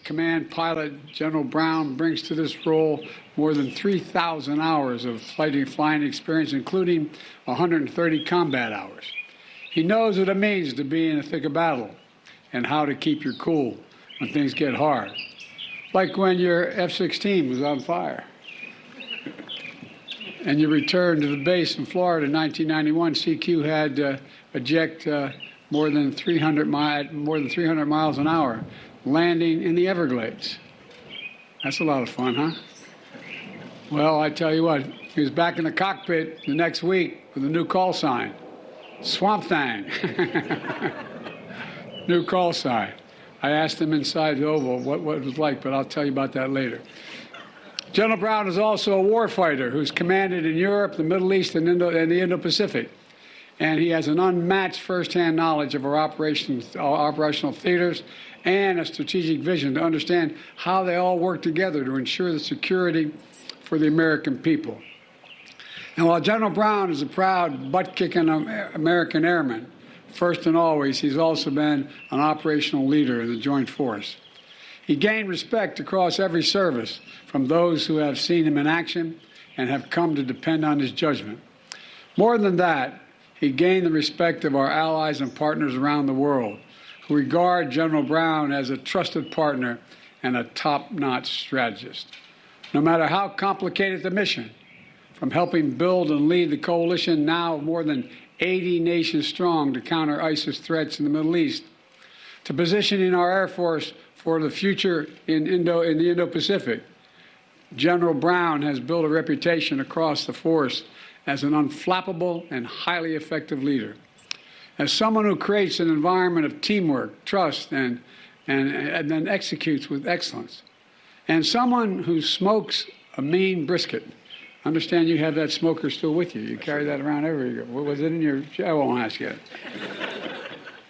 command pilot, General Brown brings to this role more than 3,000 hours of flying experience, including 130 combat hours. He knows what it means to be in the thick of battle and how to keep your cool when things get hard. Like when your F-16 was on fire and you returned to the base in Florida in 1991. CQ had to eject more than 300 miles an hour, landing in the Everglades. That's a lot of fun, huh? Well, I tell you what, he was back in the cockpit the next week with a new call sign, Swamp Thing. New call sign. I asked him inside the Oval what it was like, but I'll tell you about that later. General Brown is also a warfighter who's commanded in Europe, the Middle East, and the Indo-Pacific. And he has an unmatched firsthand knowledge of our operational theaters and a strategic vision to understand how they all work together to ensure the security for the American people. And while General Brown is a proud, butt-kicking American airman, first and always, he's also been an operational leader in the Joint Force. He gained respect across every service from those who have seen him in action and have come to depend on his judgment. More than that, he gained the respect of our allies and partners around the world, who regard General Brown as a trusted partner and a top-notch strategist. No matter how complicated the mission, from helping build and lead the coalition now of more than 80 nations strong to counter ISIS threats in the Middle East, to positioning our Air Force for the future in the Indo-Pacific, General Brown has built a reputation across the force as an unflappable and highly effective leader. As someone who creates an environment of teamwork, trust, and then executes with excellence. And someone who smokes a mean brisket. Understand you have that smoker still with you. You carry that around everywhere you go. What was it in your... I won't ask you.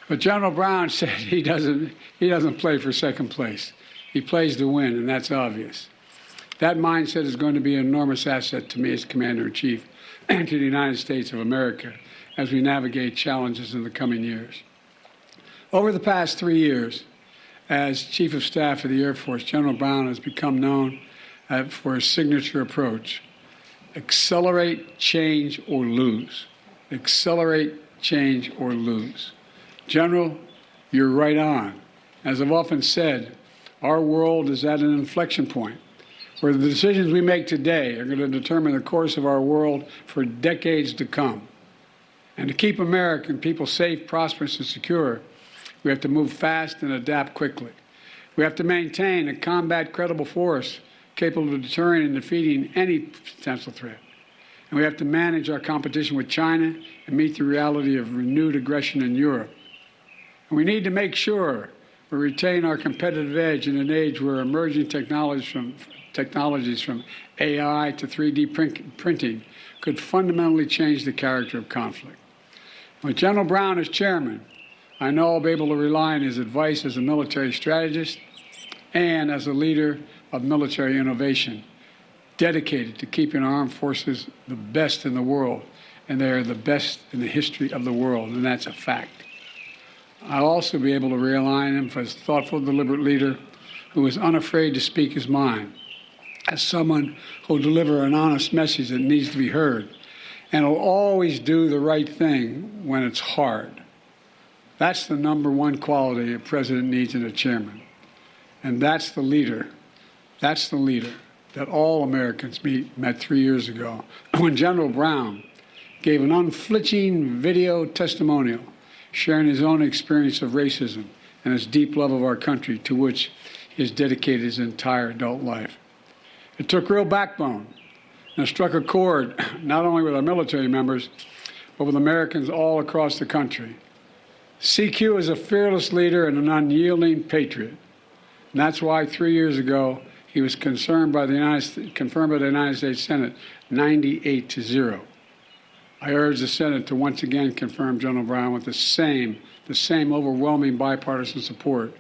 But General Brown said he doesn't play for second place. He plays to win, and that's obvious. That mindset is going to be an enormous asset to me as Commander-in-Chief and to the United States of America as we navigate challenges in the coming years. Over the past 3 years, as Chief of Staff of the Air Force, General Brown has become known for his signature approach: accelerate, change, or lose. Accelerate, change, or lose. General, you're right on. As I've often said, our world is at an inflection point where the decisions we make today are going to determine the course of our world for decades to come. And to keep American people safe, prosperous, and secure, we have to move fast and adapt quickly. We have to maintain a combat credible force capable of deterring and defeating any potential threat. And we have to manage our competition with China and meet the reality of renewed aggression in Europe. And we need to make sure we retain our competitive edge in an age where emerging technologies from AI to 3D printing could fundamentally change the character of conflict. With General Brown as chairman, I know I'll be able to rely on his advice as a military strategist and as a leader of military innovation, dedicated to keeping our armed forces the best in the world, and they are the best in the history of the world, and that's a fact. I'll also be able to rely on him as a thoughtful, deliberate leader who is unafraid to speak his mind, as someone who will deliver an honest message that needs to be heard, and will always do the right thing when it's hard. That's the #1 quality a president needs in a chairman. And that's the leader that all Americans met 3 years ago when General Brown gave an unflinching video testimonial sharing his own experience of racism and his deep love of our country, to which he has dedicated his entire adult life. It took real backbone and struck a chord not only with our military members, but with Americans all across the country. CQ is a fearless leader and an unyielding patriot. And that's why 3 years ago, he was confirmed by the United States Senate 98-0. I urge the Senate to once again confirm General Brown with the same overwhelming bipartisan support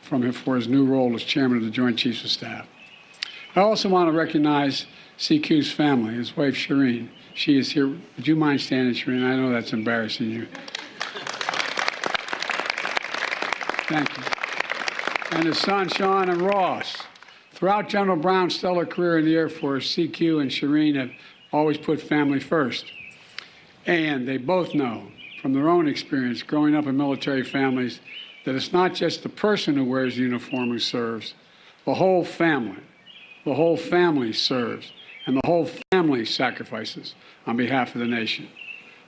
from him for his new role as chairman of the Joint Chiefs of Staff. I also want to recognize CQ's family, his wife, Shireen. She is here. Would you mind standing, Shireen? I know that's embarrassing you. Thank you. and his sons, Sean and Ross. Throughout General Brown's stellar career in the Air Force, CQ and Shireen have always put family first. And they both know from their own experience growing up in military families that it's not just the person who wears the uniform who serves. The whole family serves, and the whole family sacrifices on behalf of the nation.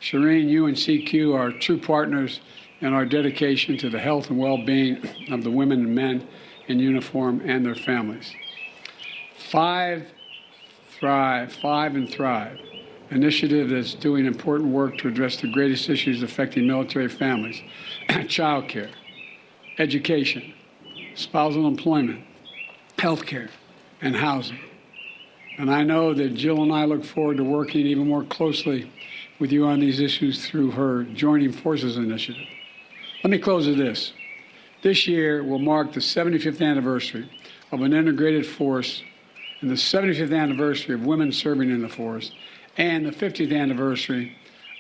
Shireen, you and CQ are true partners in our dedication to the health and well-being of the women and men in uniform and their families. Five and Thrive, initiative that's doing important work to address the greatest issues affecting military families: child care, education, spousal employment, health care, and housing. And I know that Jill and I look forward to working even more closely with you on these issues through her Joining Forces initiative. Let me close with this. This year will mark the 75th anniversary of an integrated force and the 75th anniversary of women serving in the force and the 50th anniversary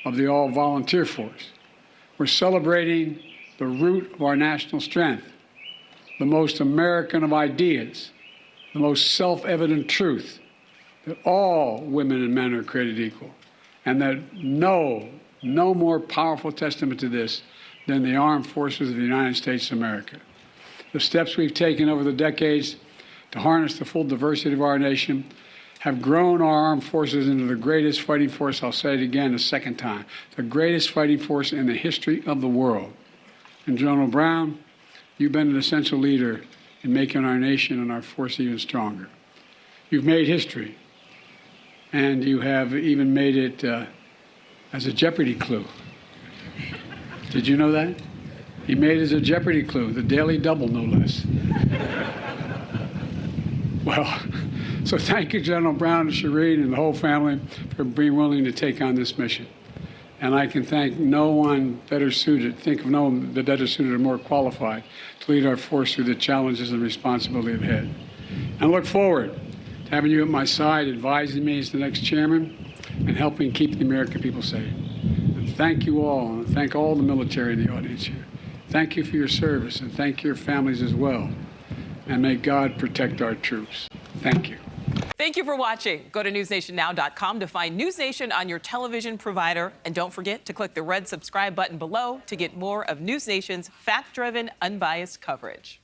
of the all-volunteer force. We're celebrating the root of our national strength, the most American of ideas, the most self-evident truth, that all women and men are created equal, and that no more powerful testament to this than the armed forces of the United States of America. The steps we've taken over the decades to harness the full diversity of our nation have grown our armed forces into the greatest fighting force, I'll say it again a second time, the greatest fighting force in the history of the world. And General Brown, you've been an essential leader in making our nation and our force even stronger. You've made history, and you have even made it as a Jeopardy clue. Did you know that? He made it as a Jeopardy clue, the Daily Double, no less. Well, so thank you, General Brown and Shireen and the whole family for being willing to take on this mission. And I can thank no one better suited, think of no one better suited or more qualified to lead our force through the challenges and responsibility ahead. And I look forward to having you at my side, advising me as the next chairman and helping keep the American people safe. And thank you all, and thank all the military in the audience here. Thank you for your service, and thank your families as well. And may God protect our troops. Thank you. Thank you for watching. Go to newsnationnow.com to find News Nation on your television provider. And don't forget to click the red subscribe button below to get more of News Nation's fact-driven, unbiased coverage.